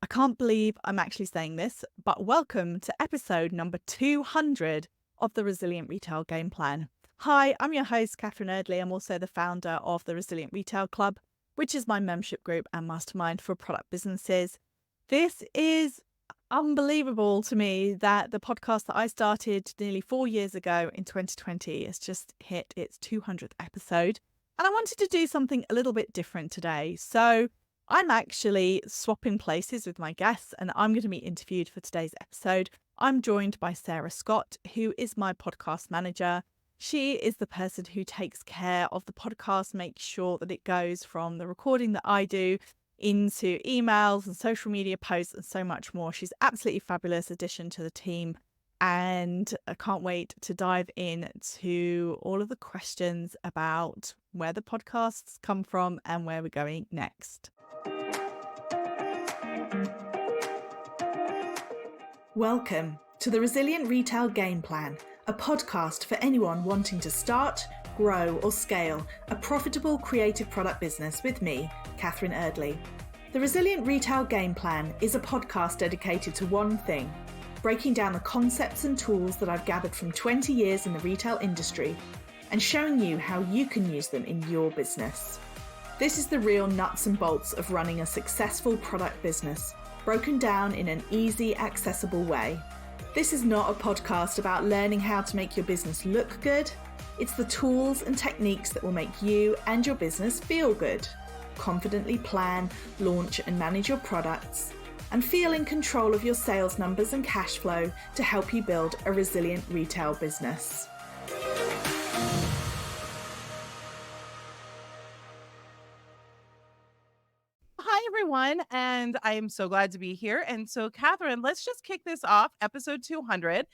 I can't believe I'm actually saying this, but welcome to episode number 200 of the Resilient Retail Game Plan. Hi, I'm your host, Catherine Erdley. I'm also the founder of the Resilient Retail Club, which is my membership group and mastermind for product businesses. This is unbelievable to me that the podcast that I started nearly 4 years ago in 2020 has just hit its 200th episode. And I wanted to do something a little bit different today. So I'm actually swapping places with my guests and I'm going to be interviewed for today's episode. I'm joined by Sarah Scott, who is my podcast manager. She is the person who takes care of the podcast, makes sure that it goes from the recording that I do into emails and social media posts and so much more. She's absolutely fabulous addition to the team. And I can't wait to dive in to all of the questions about where the podcasts come from and where we're going next. Welcome to the Resilient Retail Game Plan, a podcast for anyone wanting to start, grow or scale a profitable creative product business with me, Catherine Erdley. The Resilient Retail Game Plan is a podcast dedicated to one thing, breaking down the concepts and tools that I've gathered from 20 years in the retail industry and showing you how you can use them in your business. This is the real nuts and bolts of running a successful product business, broken down in an easy, accessible way. This is not a podcast about learning how to make your business look good. It's the tools and techniques that will make you and your business feel good. Confidently plan, launch and manage your products, and feel in control of your sales numbers and cash flow to help you build a resilient retail business. Hi, everyone, and I am so glad to be here. And so, Catherine, let's just kick this off, episode 200.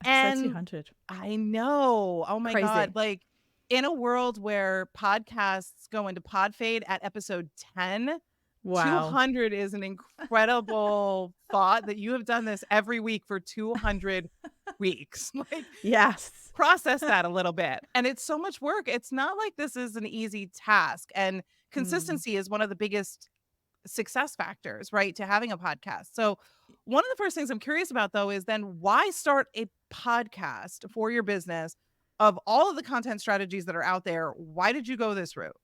Episode 200. I know. Oh, my Crazy. God. Like, in a world where podcasts go into pod fade at episode 10, Wow. 200 is an incredible thought that you have done this every week for 200 weeks. Like, yes. Process that a little bit. And it's so much work. It's not like this is an easy task. And consistency is one of the biggest success factors, right, to having a podcast. So one of the first things I'm curious about, though, is then why start a podcast for your business? Of all of the content strategies that are out there, why did you go this route?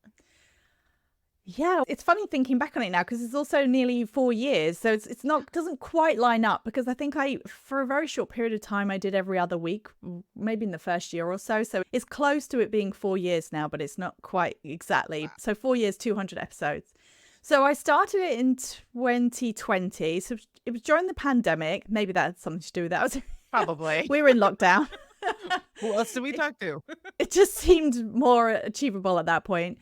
Yeah, it's funny thinking back on it now because it's also nearly 4 years. So it's not doesn't quite line up because I think for a very short period of time, I did every other week, maybe in the first year or so. So it's close to it being 4 years now, but it's not quite exactly. Wow. So 4 years, 200 episodes. So I started it in 2020. So it was during the pandemic. Maybe that had something to do with that. Probably. We were in lockdown. Who else did we talk to? It just seemed more achievable at that point.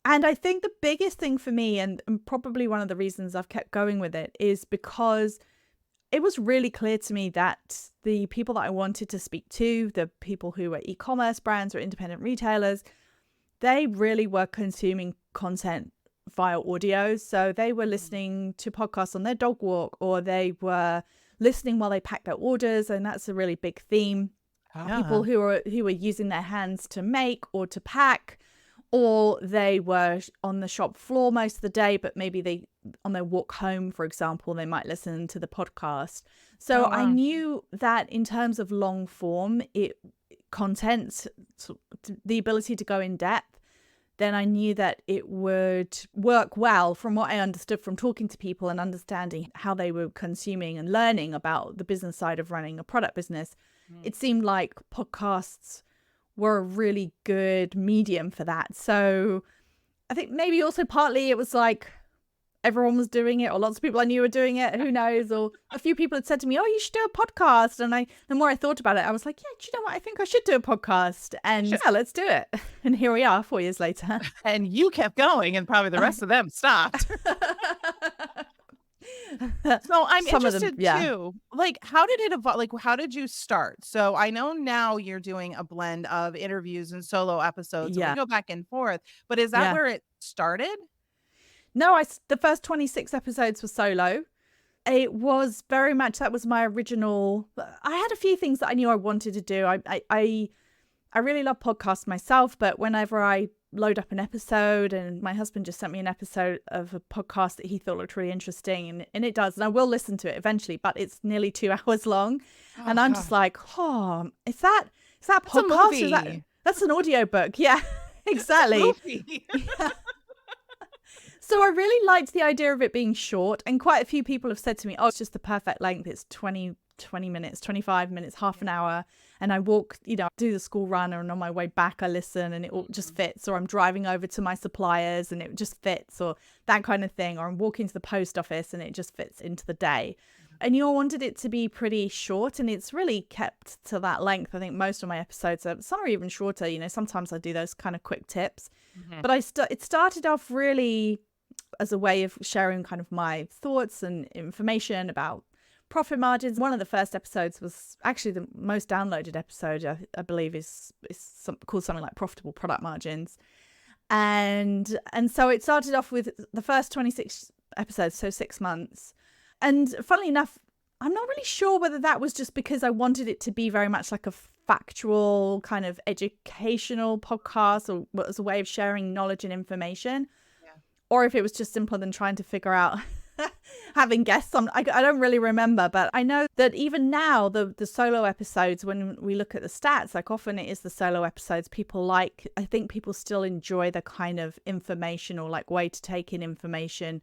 And I think the biggest thing for me, and probably one of the reasons I've kept going with it, is because it was really clear to me that the people that I wanted to speak to, the people who were e-commerce brands or independent retailers, they really were consuming content via audio. So they were listening to podcasts on their dog walk, or they were listening while they packed their orders. And that's a really big theme. People who were using their hands to make or to pack, or they were on the shop floor most of the day, but maybe they, on their walk home, for example, they might listen to the podcast. So I knew that in terms of long form content, the ability to go in depth, then I knew that it would work well from what I understood from talking to people and understanding how they were consuming and learning about the business side of running a product business. It seemed like podcasts were a really good medium for that. So I think maybe also partly it was like everyone was doing it, or lots of people I knew were doing it, who knows, or a few people had said to me, oh, you should do a podcast. And the more I thought about it, I was like, yeah, do you know what? I think I should do a podcast. And yeah, let's do it. And here we are 4 years later. And you kept going and probably the rest of them stopped. So I'm interested too. Like, how did it evolve? Like, how did you start? So I know now you're doing a blend of interviews and solo episodes. Yeah. We go back and forth. But is that where it started? No, the first 26 episodes were solo. It was very much, that was my original. I had a few things that I knew I wanted to do. I really love podcasts myself, but whenever I load up an episode, and my husband just sent me an episode of a podcast that he thought looked really interesting, and it does, and I will listen to it eventually, but it's nearly 2 hours long. And Oh I'm just gosh. like, oh, is that It's a podcast or is movie. that's an audiobook? Yeah. It's a Exactly. movie. So I really liked the idea of it being short, and quite a few people have said to me, oh, it's just the perfect length. It's 20 minutes, 25 minutes, half an hour. And I walk, do the school run, and on my way back, I listen, and it all just fits. Or I'm driving over to my suppliers and it just fits, or that kind of thing. Or I'm walking to the post office and it just fits into the day. And you all wanted it to be pretty short, and it's really kept to that length. I think most of my episodes some are even shorter. Sometimes I do those kind of quick tips, Mhm. but it started off really as a way of sharing kind of my thoughts and information about profit margins. One of the first episodes was actually the most downloaded episode, I believe, is called something like Profitable Product Margins. And so it started off with the first 26 episodes, so 6 months. And funnily enough, I'm not really sure whether that was just because I wanted it to be very much like a factual kind of educational podcast, or as a way of sharing knowledge and information, Yeah. or if it was just simpler than trying to figure out having guests on. I don't really remember, but I know that even now the solo episodes, when we look at the stats, like often it is the solo episodes I think people still enjoy the kind of informational, like, way to take in information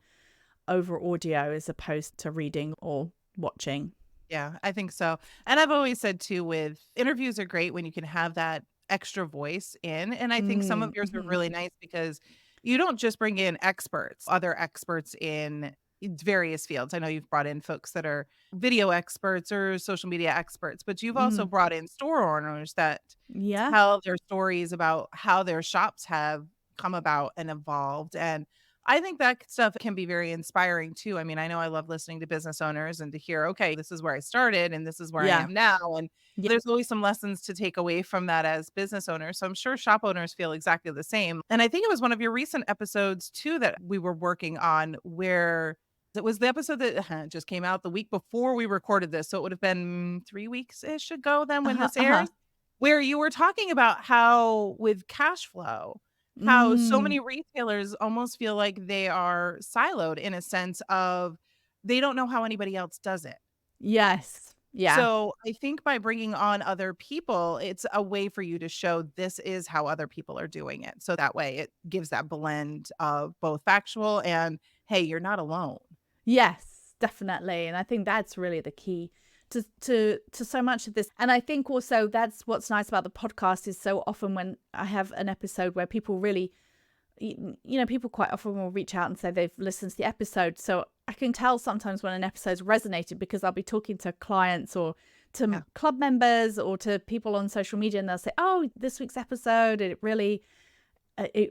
over audio as opposed to reading or watching. Yeah, I think so. And I've always said too, with interviews are great when you can have that extra voice in. And I think some of yours are Mm-hmm. really nice because you don't just bring in other experts in various fields. I know you've brought in folks that are video experts or social media experts, but you've also Mm. brought in store owners that Yeah. tell their stories about how their shops have come about and evolved. And I think that stuff can be very inspiring too. I mean, I know I love listening to business owners and to hear, okay, this is where I started and this is where I Yeah. am now. And Yeah. there's always some lessons to take away from that as business owners. So I'm sure shop owners feel exactly the same. And I think it was one of your recent episodes too that we were working on, where it was the episode that just came out the week before we recorded this. So it would have been 3 weeks-ish ago then when Uh-huh. this Uh-huh. airs, where you were talking about how with cash flow, how so Mm. many retailers almost feel like they are siloed in a sense of they don't know how anybody else does it. Yes. Yeah. So I think by bringing on other people, it's a way for you to show this is how other people are doing it. So that way it gives that blend of both factual and, hey, you're not alone. Yes, definitely. And I think that's really the key to so much of this. And I think also that's what's nice about the podcast is so often when I have an episode where people really, people quite often will reach out and say they've listened to the episode. So I can tell sometimes when an episode's resonated, because I'll be talking to clients or to Yeah. club members or to people on social media, and they'll say, oh, this week's episode, it really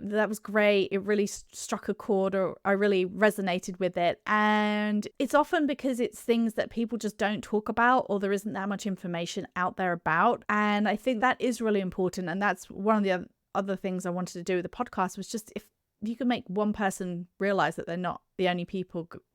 that was great. It really struck a chord, or I really resonated with it. And it's often because it's things that people just don't talk about, or there isn't that much information out there about. And I think that is really important. And that's one of the other things I wanted to do with the podcast, was just if you can make one person realize that they're not the only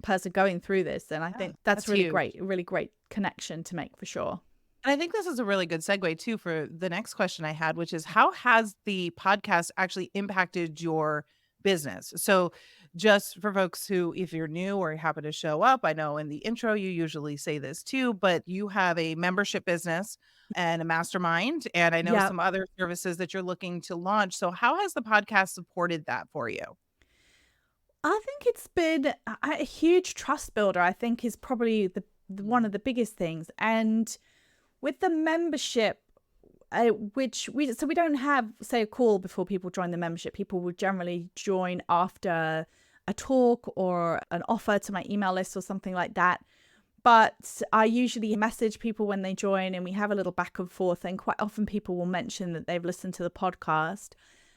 person going through this, then I think that's really huge. great, a really great connection to make for sure. And I think this is a really good segue too for the next question I had, which is how has the podcast actually impacted your business? So just for folks who, if you're new or happen to show up, I know in the intro you usually say this too, but you have a membership business and a mastermind, and I know Yeah. some other services that you're looking to launch. So how has the podcast supported that for you? I think it's been a huge trust builder, I think, is probably the one of the biggest things. And with the membership, which we don't have, say, a call before people join the membership. People will generally join after a talk or an offer to my email list or something like that. But I usually message people when they join, and we have a little back and forth. And quite often people will mention that they've listened to the podcast.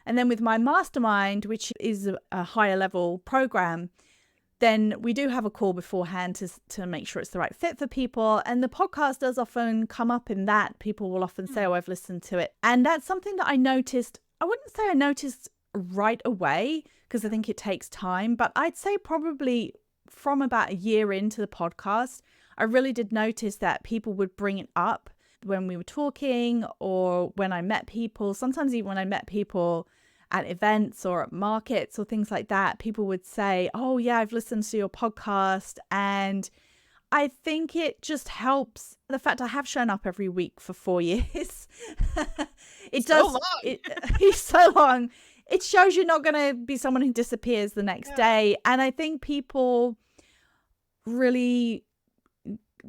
And then with my mastermind, which is a higher level program, then we do have a call beforehand to make sure it's the right fit for people. And the podcast does often come up in that. People will often say, oh, I've listened to it. And that's something that I noticed. I wouldn't say I noticed right away, because I think it takes time, but I'd say probably from about a year into the podcast, I really did notice that people would bring it up when we were talking, or when I met people. Sometimes even when I met people at events or at markets or things like that, people would say, oh yeah, I've listened to your podcast. And I think it just helps the fact I have shown up every week for 4 years. It So does. long. It's so long. It shows you're not going to be someone who disappears the next day. And I think people really,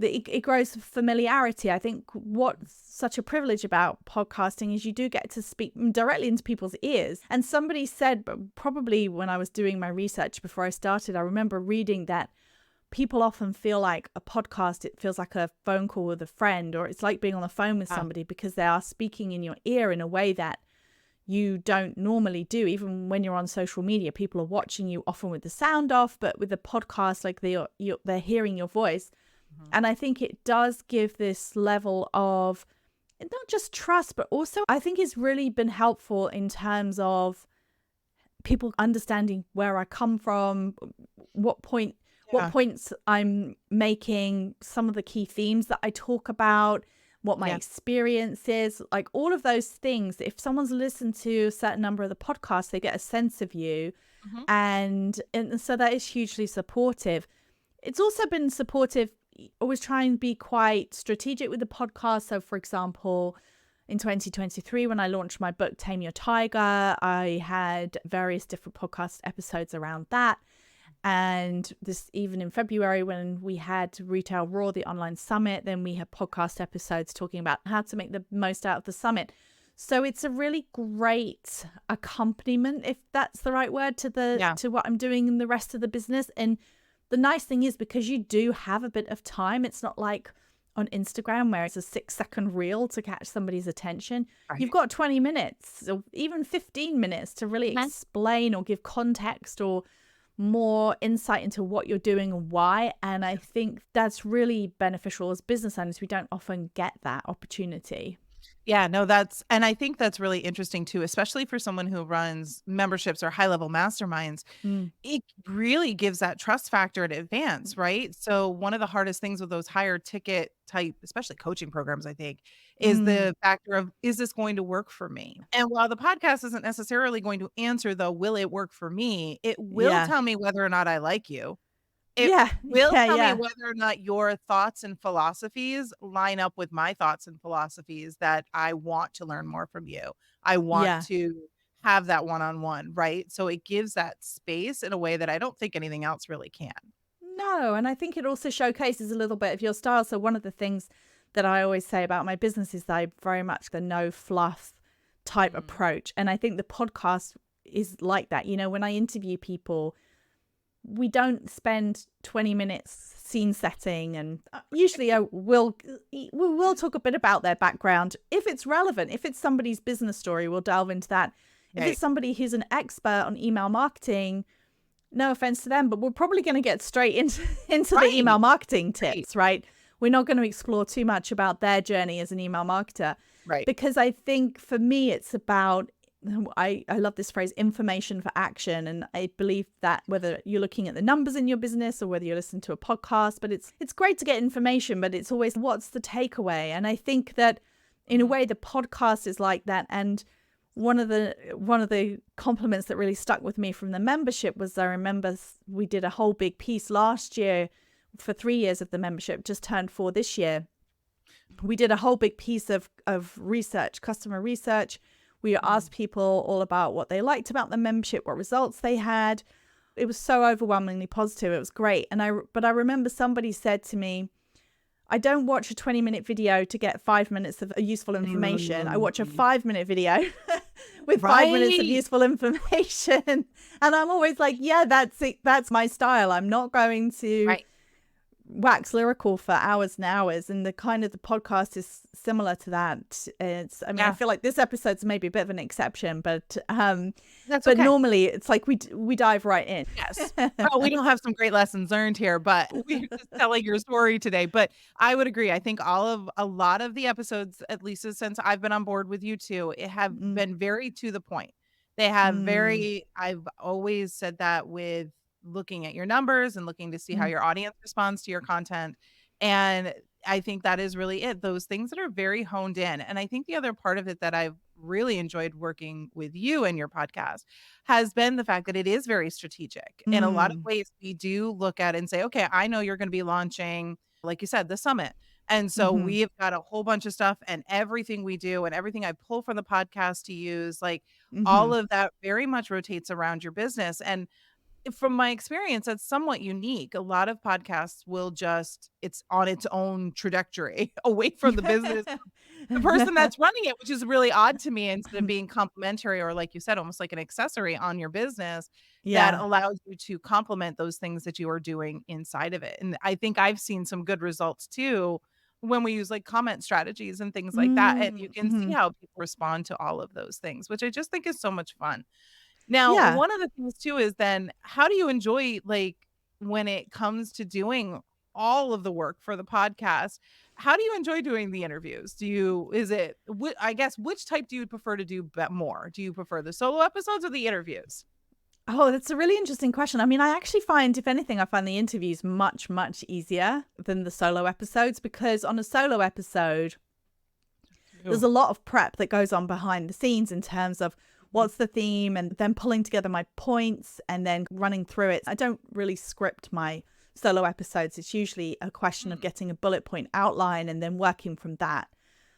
it grows familiarity. I think what's such a privilege about podcasting is you do get to speak directly into people's ears. And somebody said, but probably when I was doing my research before I started, I remember reading that people often feel like a podcast, it feels like a phone call with a friend, or it's like being on the phone with somebody because they are speaking in your ear in a way that you don't normally do. Even when you're on social media, people are watching you often with the sound off, but with the podcast, like they're hearing your voice. And I think it does give this level of not just trust, but also I think it's really been helpful in terms of people understanding where I come from, what points I'm making, some of the key themes that I talk about, what my experience is, like all of those things. If someone's listened to a certain number of the podcasts, they get a sense of you. And so that is hugely supportive. It's also been supportive, always trying to be quite strategic with the podcast. So for example, in 2023, when I launched my book, Tame Your Tiger, I had various different podcast episodes around that. And this, even in February, when we had Retail Raw, the online summit, then we had podcast episodes talking about how to make the most out of the summit. So it's a really great accompaniment, if that's the right word, to what I'm doing in the rest of the business. And the nice thing is, because you do have a bit of time, it's not like on Instagram where it's a 6-second reel to catch somebody's attention. You've got 20 minutes or even 15 minutes to really explain or give context or more insight into what you're doing and why. And I think that's really beneficial as business owners. We don't often get that opportunity. Yeah, no, and I think that's really interesting too, especially for someone who runs memberships or high level masterminds. It really gives that trust factor in advance, right? So one of the hardest things with those higher ticket type, especially coaching programs, I think, is the factor of, is this going to work for me? And while the podcast isn't necessarily going to answer the, will it work for me? It will tell me whether or not I like you. It will tell me whether or not your thoughts and philosophies line up with my thoughts and philosophies, that I want to learn more from you. I want to have that one-on-one, right? So it gives that space in a way that I don't think anything else really can. No, and I think it also showcases a little bit of your style. So one of the things that I always say about my business is that I very much the no fluff type approach. And I think the podcast is like that. You know, when I interview people, we don't spend 20 minutes scene setting, and usually we'll talk a bit about their background. If it's relevant, if it's somebody's business story, we'll delve into that. If it's somebody who's an expert on email marketing, no offense to them, but we're probably going to get straight into the email marketing tips, right? We're not going to explore too much about their journey as an email marketer. Right. Because I think for me, it's about, I love this phrase, information for action. And I believe that whether you're looking at the numbers in your business or whether you're listening to a podcast, but it's great to get information, but it's always what's the takeaway. And I think that in a way, the podcast is like that. And one of the compliments that really stuck with me from the membership was, I remember we did a whole big piece last year for 3 years of the membership, just turned 4 this year. We did a whole big piece of research, customer research. We asked people all about what they liked about the membership, what results they had. It was so overwhelmingly positive. It was great. But I remember somebody said to me, I don't watch a 20-minute video to get 5 minutes of useful information. I watch a 5-minute video with 5 minutes of useful information. And I'm always like, yeah, that's it. That's my style. I'm not going to wax lyrical for hours and hours. And the podcast is similar to that. I feel like this episode's maybe a bit of an exception, but normally it's like we dive right in. Yes. Well, we don't have some great lessons learned here, but we're just telling your story today. But I would agree. I think a lot of the episodes, at least since I've been on board with you two, it have been very to the point. They have I've always said that with looking at your numbers and looking to see how your audience responds to your content. And I think that is really it. Those things that are very honed in. And I think the other part of it that I've really enjoyed working with you and your podcast has been the fact that it is very strategic. In a lot of Mm. ways, we do look at it and say, okay, I know you're going to be launching, like you said, the summit. And so Hmm. we've got a whole bunch of stuff, and everything we do and everything I pull from the podcast to use, like all Hmm. of that very much rotates around your business. And from my experience, that's somewhat unique. A lot of podcasts will just, it's on its own trajectory away from the business, the person that's running it, which is really odd to me, instead of being complementary or, like you said, almost like an accessory on your business that Yeah. allows you to complement those things that you are doing inside of it. And I think I've seen some good results too when we use like comment strategies and things like that. And you can see Mm-hmm. how people respond to all of those things, which I just think is so much fun. Now, Yeah. one of the things too is then how do you enjoy, like, when it comes to doing all of the work for the podcast, how do you enjoy doing the interviews? Do you, is it, I guess, which type do you prefer to do more? Do you prefer the solo episodes or the interviews? Oh, that's a really interesting question. I mean, I actually find, if anything, I find the interviews much, much easier than the solo episodes, because on a solo episode, there's a lot of prep that goes on behind the scenes in terms of what's the theme and then pulling together my points and then running through it. I don't really script my solo episodes. It's usually a question of getting a bullet point outline and then working from that.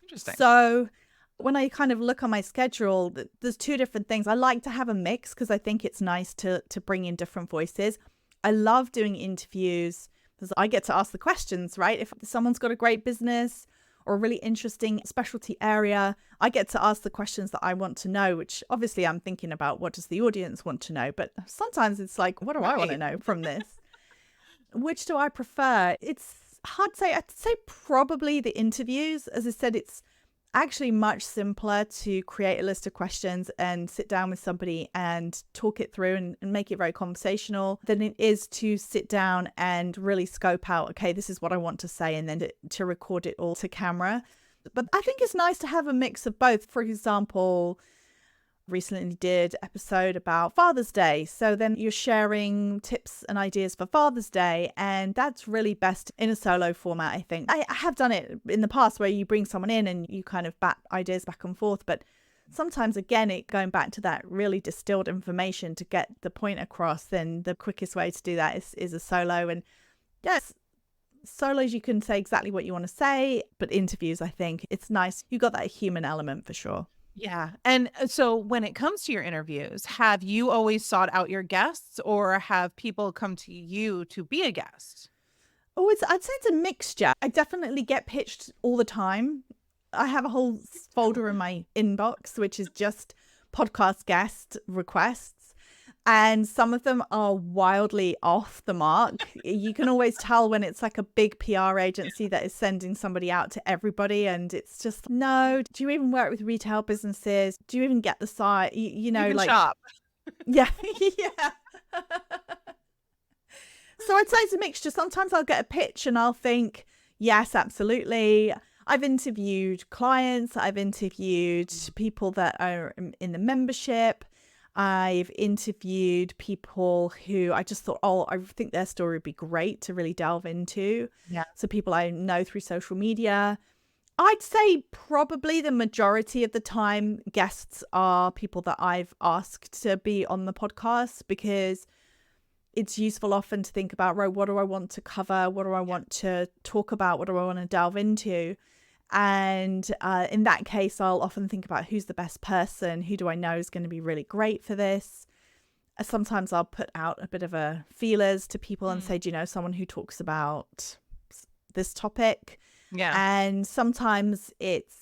Interesting. So when I kind of look on my schedule, there's two different things. I like to have a mix because I think it's nice to bring in different voices. I love doing interviews because I get to ask the questions, right? If someone's got a great business or a really interesting specialty area, I get to ask the questions that I want to know, which obviously I'm thinking about what does the audience want to know? But sometimes it's like, what do I want to know from this? Which do I prefer? It's hard to say. I'd say probably the interviews. As I said, it's actually much simpler to create a list of questions and sit down with somebody and talk it through and make it very conversational than it is to sit down and really scope out, okay, this is what I want to say, and then to record it all to camera. But I think it's nice to have a mix of both. For example, recently did episode about Father's Day. So then you're sharing tips and ideas for Father's Day. And that's really best in a solo format, I think. I have done it in the past where you bring someone in and you kind of bat ideas back and forth. But sometimes, again, going back to that really distilled information to get the point across, then the quickest way to do that is a solo. And yes, solos, you can say exactly what you want to say. But interviews, I think it's nice. You got that human element for sure. Yeah. And so when it comes to your interviews, have you always sought out your guests, or have people come to you to be a guest? Oh, I'd say it's a mixture. I definitely get pitched all the time. I have a whole folder in my inbox, which is just podcast guest requests. And some of them are wildly off the mark. You can always tell when it's like a big PR agency that is sending somebody out to everybody. And it's just, no, do you even work with retail businesses? Do you even get the site? You know, Even like, shop. yeah, yeah. So I'd say it's a mixture. Sometimes I'll get a pitch and I'll think, yes, absolutely. I've interviewed clients. I've interviewed people that are in the membership. I've interviewed people who I just thought, oh, I think their story would be great to really delve into. Yeah. So people I know through social media. I'd say probably the majority of the time guests are people that I've asked to be on the podcast, because it's useful often to think about, right, what do I want to cover? What do I want to talk about? What do I want to delve into? And in that case, I'll often think about who's the best person, who do I know is going to be really great for this. Sometimes I'll put out a bit of a feelers to people and say, do you know someone who talks about this topic? Yeah. And sometimes it's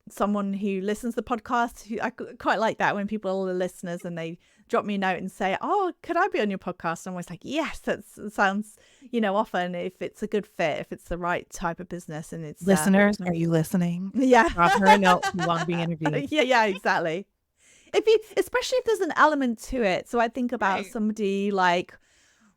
someone who listens to the podcast. Who I quite like that when people are listeners and they drop me a note and say, oh, could I be on your podcast? I'm always like, yes, that sounds, often if it's a good fit, if it's the right type of business and it's Listeners, are you listening? Yeah. Drop her a note. You want to be interviewed. Yeah, exactly. Especially if there's an element to it. So I think about somebody like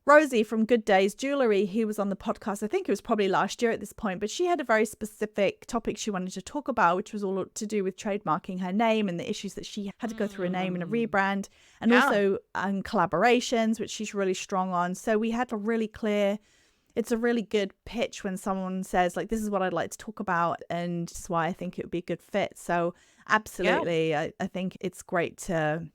Rosie from Good Days Jewelry, who was on the podcast, I think it was probably last year at this point, but she had a very specific topic she wanted to talk about, which was all to do with trademarking her name and the issues that she had to go through a name and a rebrand, and also collaborations, which she's really strong on. So we had a really clear it's a really good pitch when someone says like, this is what I'd like to talk about, and this is why I think it would be a good fit. So Yeah. absolutely, I think it's great to,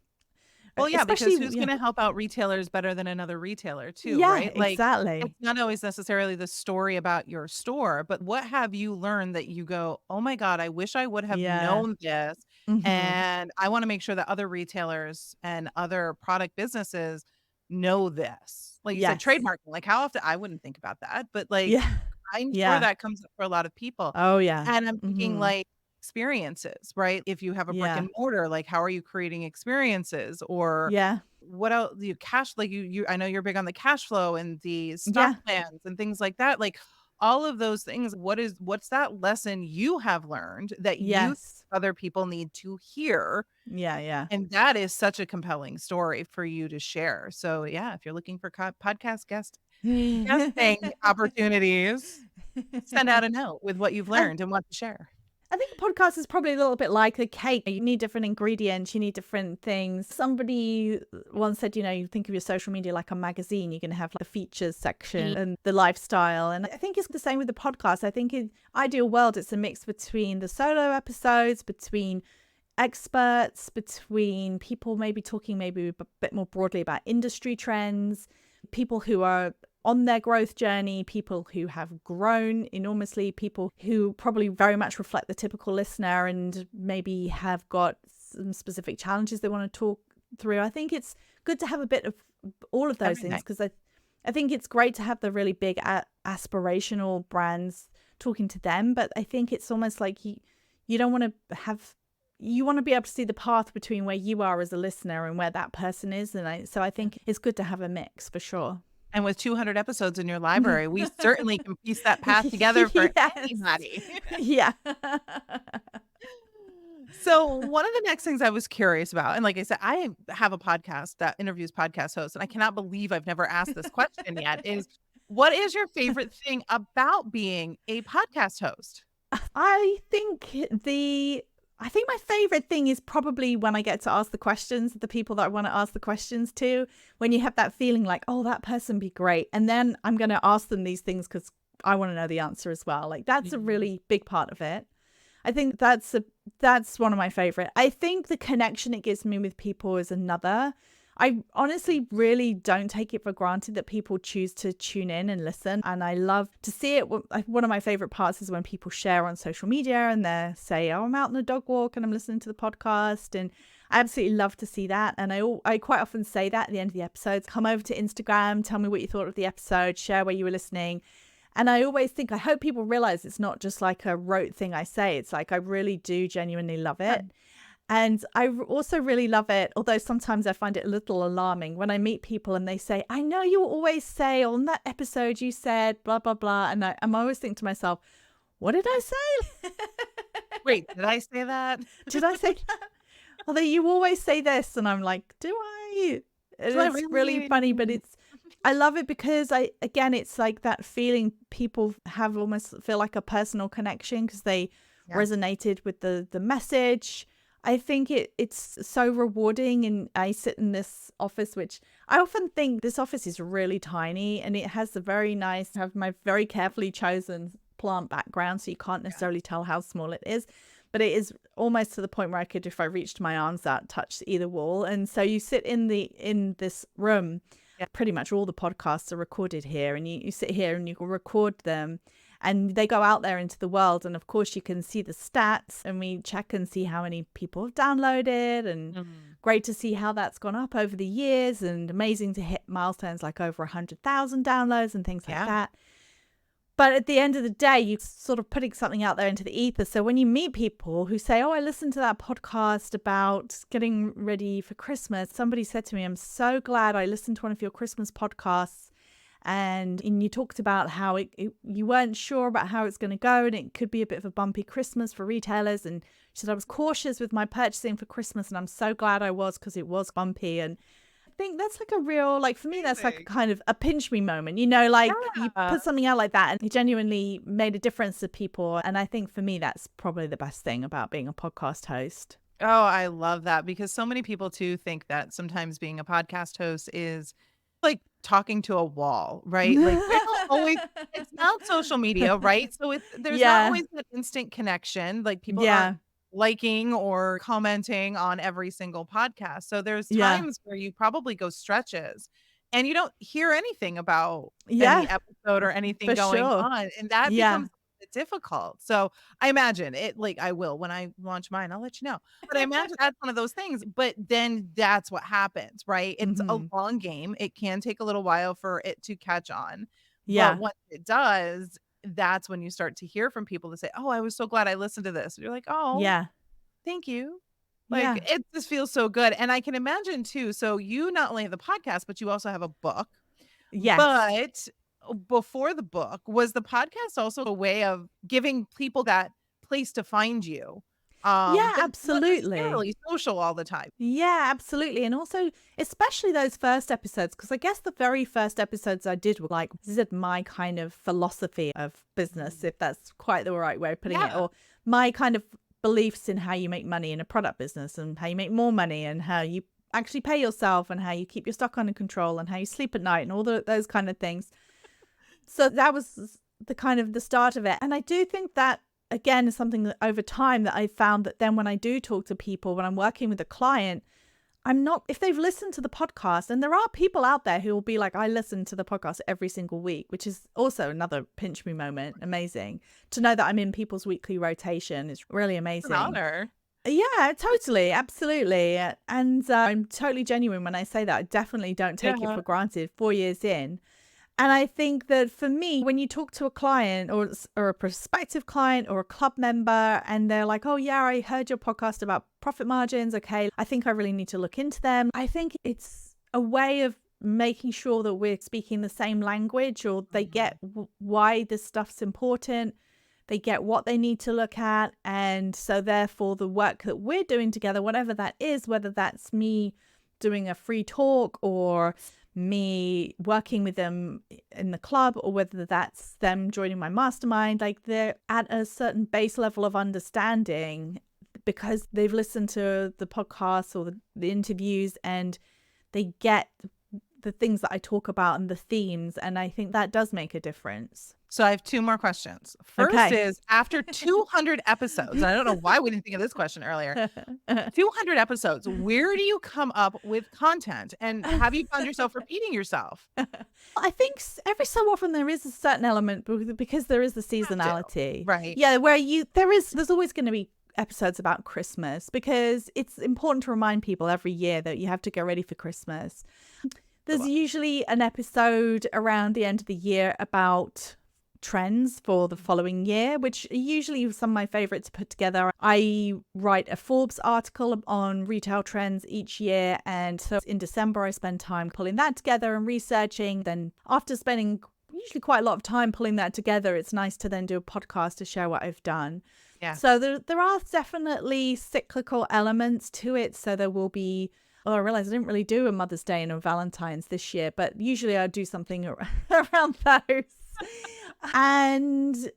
Well, yeah, because especially, who's yeah, going to help out retailers better than another retailer too, yeah, right? Like, exactly. it's not always necessarily the story about your store, but what have you learned that you go, "Oh my god, I wish I would have Yeah. known this, Hmm. and I wanna make sure that other retailers and other product businesses know this." Like you said, Yes. trademarking, like, how often I wouldn't think about that, but, like, Yeah. I'm sure Yeah. that comes up for a lot of people. Oh yeah. And I'm thinking, Hmm. like, experiences, right? If you have a brick Yeah. and mortar, like, how are you creating experiences? Or Yeah. what else you cash like, you I know you're big on the cash flow and the stock Yeah. plans and things like that. Like, all of those things, what's that lesson you have learned that you Yes. other people need to hear? Yeah. Yeah. And that is such a compelling story for you to share. So, yeah, if you're looking for podcast guesting opportunities, send out a note with what you've I learned and what to share. I think a podcast is probably a little bit like a cake. You need different ingredients, you need different things. Somebody once said, you think of your social media like a magazine. You're going to have like the features section and the lifestyle. And I think it's the same with the podcast. I think in ideal world, it's a mix between the solo episodes, between experts, between people maybe talking maybe a bit more broadly about industry trends, people who are on their growth journey, people who have grown enormously, people who probably very much reflect the typical listener and maybe have got some specific challenges they want to talk through. I think it's good to have a bit of all of those things Everything. because I think it's great to have the really big aspirational brands talking to them, but I think it's almost like you don't want to have, you want to be able to see the path between where you are as a listener and where that person is. And so I think it's good to have a mix for sure. And with 200 episodes in your library, we certainly can piece that path together for Yes. anybody. Yeah. So, one of the next things I was curious about, and like I said, I have a podcast that interviews podcast hosts, and I cannot believe I've never asked this question yet, is what is your favorite thing about being a podcast host? I think I think my favorite thing is probably when I get to ask the questions, the people that I want to ask the questions to, when you have that feeling like, oh, that person be great. And then I'm going to ask them these things because I want to know the answer as well. Like that's a Mhm. really big part of it. I think that's one of my favorite. I think the connection it gives me with people is another. I honestly really don't take it for granted that people choose to tune in and listen. And I love to see it. One of my favorite parts is when people share on social media and they say, oh, I'm out on a dog walk and I'm listening to the podcast. And I absolutely love to see that. And I quite often say that at the end of the episodes, come over to Instagram, tell me what you thought of the episode, share where you were listening. And I always think, I hope people realize it's not just like a rote thing I say. It's like I really do genuinely love Yeah. it. And I also really love it, although sometimes I find it a little alarming when I meet people and they say, I know you always say on that episode you said blah, blah, blah. And I'm always thinking to myself, what did I say? Wait, did I say that? Did I say that? Although you always say this. And I'm like, do I? And Do I it's really really? funny, but I love it because again, it's like that feeling people have almost feel like a personal connection because they Yeah. resonated with the message. I think it's so rewarding. And I sit in this office, which I often think this office is really tiny and it has a very nice, have my very carefully chosen plant background. So you can't necessarily tell how small it is, but it is almost to the point where I could, if I reached my arms out, touch either wall. And so you sit in this room. Yeah. Pretty much all the podcasts are recorded here, and you sit here and you can record them and they go out there into the world. And of course you can see the stats and we check and see how many people have downloaded, and Mhm. great to see how that's gone up over the years, and amazing to hit milestones like over 100,000 downloads and things like Yeah. that. But at the end of the day, you're sort of putting something out there into the ether. So when you meet people who say, oh, I listened to that podcast about getting ready for Christmas. Somebody said to me, I'm so glad I listened to one of your Christmas podcasts. And you talked about how you weren't sure about how it's going to go. And it could be a bit of a bumpy Christmas for retailers. And she said, I was cautious with my purchasing for Christmas. And I'm so glad I was, because it was bumpy. And think that's like a real, like for me, that's like a Amazing. kind of a pinch me moment, like you Yeah. put something out like that and it genuinely made a difference to people. And I think for me, that's probably the best thing about being a podcast host. Oh, I love that because so many people too think that sometimes being a podcast host is like talking to a wall, right? Like, always, it's not social media, right? So there's not Yeah. always that instant connection. Like people aren't Yeah. liking or commenting on every single podcast. So there's Yeah. times where you probably go stretches and you don't hear anything about Yeah. any episode or anything For going sure. on. And that Yeah. becomes a bit difficult. So I imagine it, like I will when I launch mine, I'll let you know. But I imagine that's one of those things. But then that's what happens, right? It's a Hmm. long game. It can take a little while for it to catch on. But Yeah. once it does, that's when you start to hear from people that say, "Oh, I was so glad I listened to this." And you're like, "Oh, Yeah. thank you." Like, Yeah. it just feels so good, and I can imagine too, so you not only have the podcast, but you also have a book, Yes. but before the book, was the podcast also a way of giving people that place to find you? Yeah, That's not absolutely. necessarily social all the time. Yeah, absolutely. And also, especially those first episodes, because I guess the very first episodes I did were like, this is my kind of philosophy of business, Mhm. if that's quite the right way of putting it, Yeah. or my kind of beliefs in how you make money in a product business and how you make more money and how you actually pay yourself and how you keep your stock under control and how you sleep at night and all those kind of things. So that was the kind of the start of it. And I do think that again is something that over time that I found that then when I do talk to people, when I'm working with a client, I'm not, if they've listened to the podcast, and there are people out there who will be like, I listen to the podcast every single week, which is also another pinch me moment. Amazing to know that I'm in people's weekly rotation. It's really It's an amazing. honor. Yeah, totally. Absolutely. And I'm totally genuine when I say that. I definitely don't take it Yeah. for granted 4 years in. And I think that for me, when you talk to a client or a prospective client or a club member and they're like, oh, yeah, I heard your podcast about profit margins. Okay, I think I really need to look into them. I think it's a way of making sure that we're speaking the same language or they Mhm. get why this stuff's important. They get what they need to look at. And so, therefore, the work that we're doing together, whatever that is, whether that's me doing a free talk or me working with them in the club or whether that's them joining my mastermind, like they're at a certain base level of understanding because they've listened to the podcasts or the interviews and they get the things that I talk about and the themes. And I think that does make a difference. So I have 2 more questions. First Okay. is after 200 episodes, and I don't know why we didn't think of this question earlier. 200 episodes, where do you come up with content? And have you found yourself repeating yourself? I think every so often there is a certain element because there is the Have to. seasonality. Right. Yeah, where there's always going to be episodes about Christmas because it's important to remind people every year that you have to get ready for Christmas. There's usually an episode around the end of the year about trends for the following year, which are usually some of my favorites to put together. I write a Forbes article on retail trends each year. And so in December, I spend time pulling that together and researching. Then after spending usually quite a lot of time pulling that together, it's nice to then do a podcast to share what I've done. Yeah. So there are definitely cyclical elements to it. So there will be, oh, I realized I didn't really do a Mother's Day and a Valentine's this year, but usually I do something around those. And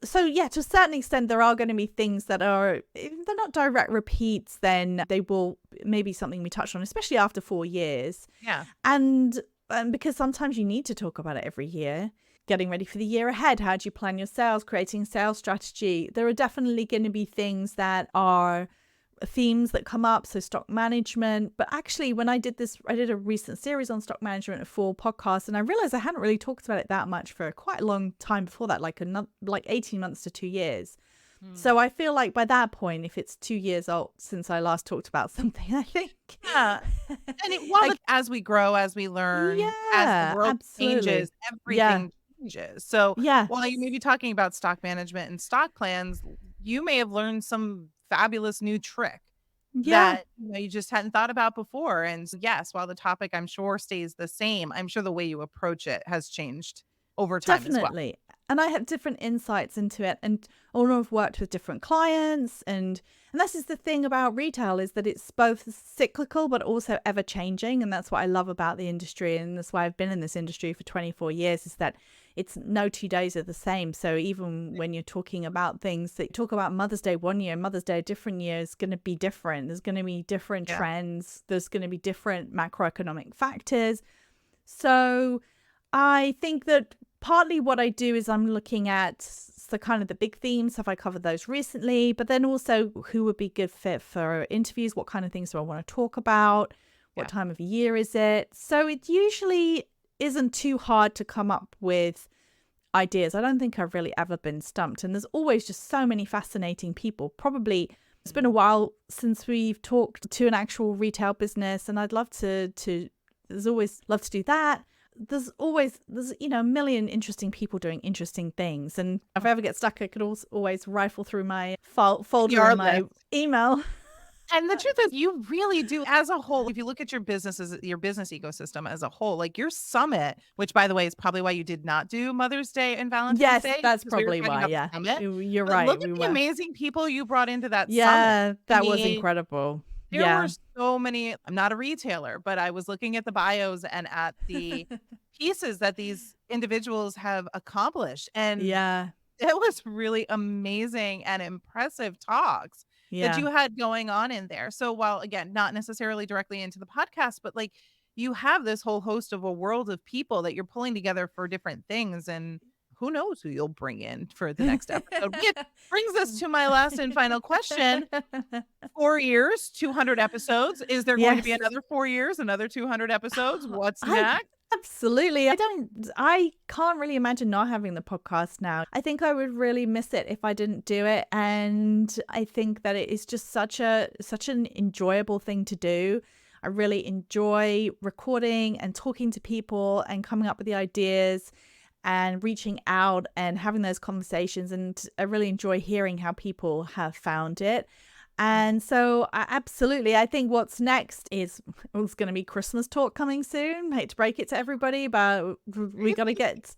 so, yeah, to a certain extent, there are going to be things that are, if they're not direct repeats, then they will maybe something we touched on, especially after 4 years. Yeah. And because sometimes you need to talk about it every year. Getting ready for the year ahead. How do you plan your sales? Creating sales strategy. There are definitely going to be things that are themes that come up, so stock management. But actually, when I did a recent series on stock management for podcasts, and I realized I hadn't really talked about it that much for quite a long time before that, like 18 months to 2 years. So I feel like by that point, if it's 2 years old since I last talked about something, I think Yeah. And as we grow, as we learn, as the yeah, world changes, absolutely. Yeah, everything changes. So while you yes, may be talking about stock management and stock plans, you may have learned some fabulous new trick yeah, that you just hadn't thought about before. And yes, while the topic I'm sure stays the same, I'm sure the way you approach it has changed over time as well. definitely. And I have different insights into it. And although I've worked with different clients and this is the thing about retail is that it's both cyclical but also ever changing. And that's what I love about the industry. And that's why I've been in this industry for 24 years is that it's no 2 days are the same. So even when you're talking about things that you talk about Mother's Day one year, Mother's Day a different year is going to be different. There's going to be different Yeah. trends. There's going to be different macroeconomic factors. So I think that partly what I do is I'm looking at the kind of the big themes. Have I covered those recently? But then also who would be good fit for interviews? What kind of things do I want to talk about? What Yeah. time of year is it? So it usually isn't too hard to come up with ideas. I don't think I've really ever been stumped. And there's always just so many fascinating people. Probably it's been a while since we've talked to an actual retail business, and I'd love to there's always love to do that. There's a million interesting people doing interesting things. And if I ever get stuck, I could also always rifle through my folder Your in my list. email. And the truth is, you really do, as a whole, if you look at your business ecosystem as a whole, like your summit, which by the way is probably why you did not do Mother's Day and Valentine's Yes, Day, that's because we were probably talking why. about the Yeah, summit. you're But right. look at We the were. amazing people you brought into that summit. Yeah, I that was mean, incredible. there Yeah. were so many. I'm not a retailer, but I was looking at the bios and at the pieces that these individuals have accomplished. And Yeah. it was really amazing and impressive talks that you Yeah. had going on in there. So while again, not necessarily directly into the podcast, but like you have this whole host of a world of people that you're pulling together for different things, and who knows who you'll bring in for the next episode. Which brings us to my last and final question. 4 years, 200 episodes. Is there going to be Yes. another 4 years, another 200 episodes? What's I next? absolutely. I can't really imagine not having the podcast now. I think I would really miss it if I didn't do it. And I think that it is just such an enjoyable thing to do. I really enjoy recording and talking to people and coming up with the ideas and reaching out and having those conversations. And I really enjoy hearing how people have found it. And so absolutely, I think what's next is it's going to be Christmas talk coming soon. Hate to break it to everybody, but we got to get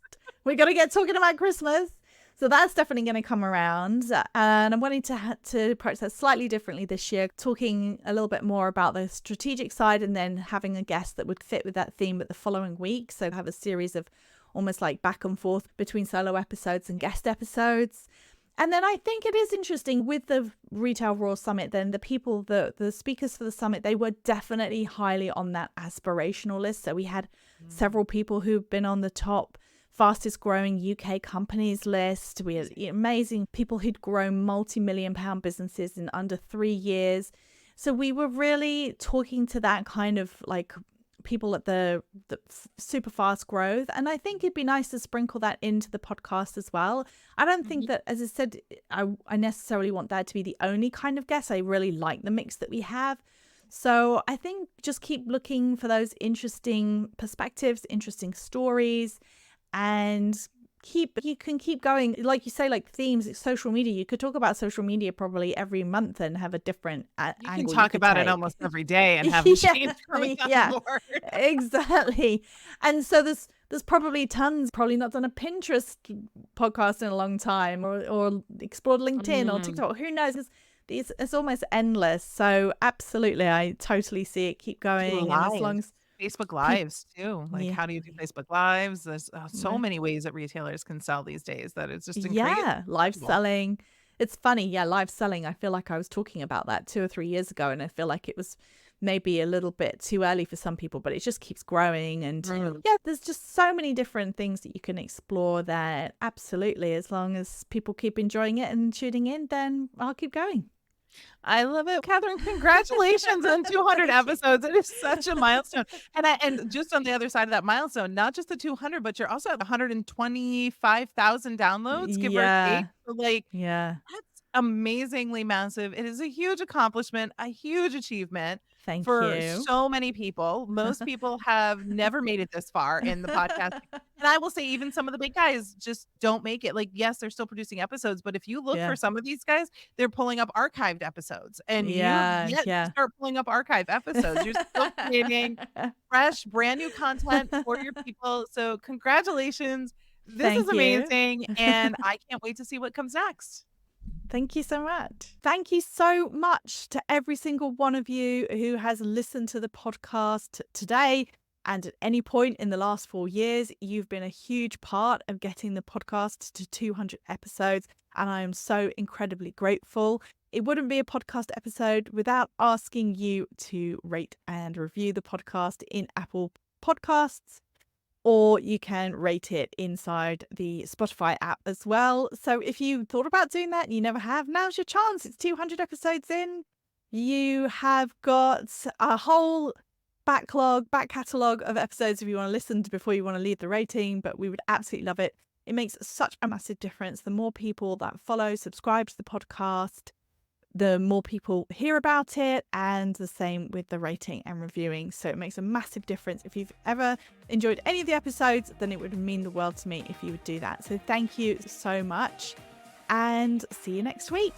talking about Christmas. So that's definitely going to come around. And I'm wanting to approach that slightly differently this year, talking a little bit more about the strategic side and then having a guest that would fit with that theme at the following week. So have a series of almost like back and forth between solo episodes and guest episodes. And then I think it is interesting with the Retail Raw Summit, then the people, the speakers for the summit, they were definitely highly on that aspirational list. So we had several people who've been on the top fastest growing UK companies list. We had amazing people who'd grown multi-million-pound businesses in under 3 years. So we were really talking to that kind of like people at the super fast growth. And I think it'd be nice to sprinkle that into the podcast as well. I don't think that, as I said, I necessarily want that to be the only kind of guest. I really like the mix that we have. So I think just keep looking for those interesting perspectives, interesting stories, and you can keep going. Like you say, like themes, social media. You could talk about social media probably every month and have a different You angle. can talk about it almost every day and have Shane coming on board. Exactly. And so there's probably tons, probably not done a Pinterest podcast in a long time or explored LinkedIn or TikTok. Who knows? It's almost endless. So absolutely, I totally see it keep going. And as long as Facebook Lives too. Like, how do you do Facebook Lives? There's so many ways that retailers can sell these days that it's just incredible. Yeah, live selling. It's funny. Yeah, live selling. I feel like I was talking about that 2 or 3 years ago, and I feel like it was maybe a little bit too early for some people, but it just keeps growing. And yeah, there's just so many different things that you can explore there. Absolutely. As long as people keep enjoying it and tuning in, then I'll keep going. I love it. Catherine, congratulations on 200 episodes. It is such a milestone. And just on the other side of that milestone, not just the 200, but you're also at 125,000 downloads, give or take. So like, that's amazingly massive. It is a huge accomplishment, a huge achievement. Thank for you. so many people. Most people have never made it this far in the podcast. And I will say, even some of the big guys just don't make it. Like, yes, they're still producing episodes, but if you look for some of these guys, they're pulling up archived episodes. And you yet to start pulling up archive episodes. You're still creating fresh, brand new content for your people. So congratulations. This is amazing. And I can't wait to see what comes next. Thank you so much. Thank you so much to every single one of you who has listened to the podcast today. And at any point in the last 4 years, you've been a huge part of getting the podcast to 200 episodes. And I am so incredibly grateful. It wouldn't be a podcast episode without asking you to rate and review the podcast in Apple Podcasts. or you can rate it inside the Spotify app as well. So if you thought about doing that and you never have, now's your chance. It's 200 episodes in. You have got a whole back catalogue of episodes if you want to listen to before you want to leave the rating, but we would absolutely love it. It makes such a massive difference. The more people that follow, subscribe to the podcast, the more people hear about it, and the same with the rating and reviewing. So it makes a massive difference. If you've ever enjoyed any of the episodes, then it would mean the world to me if you would do that. So thank you so much, and see you next week.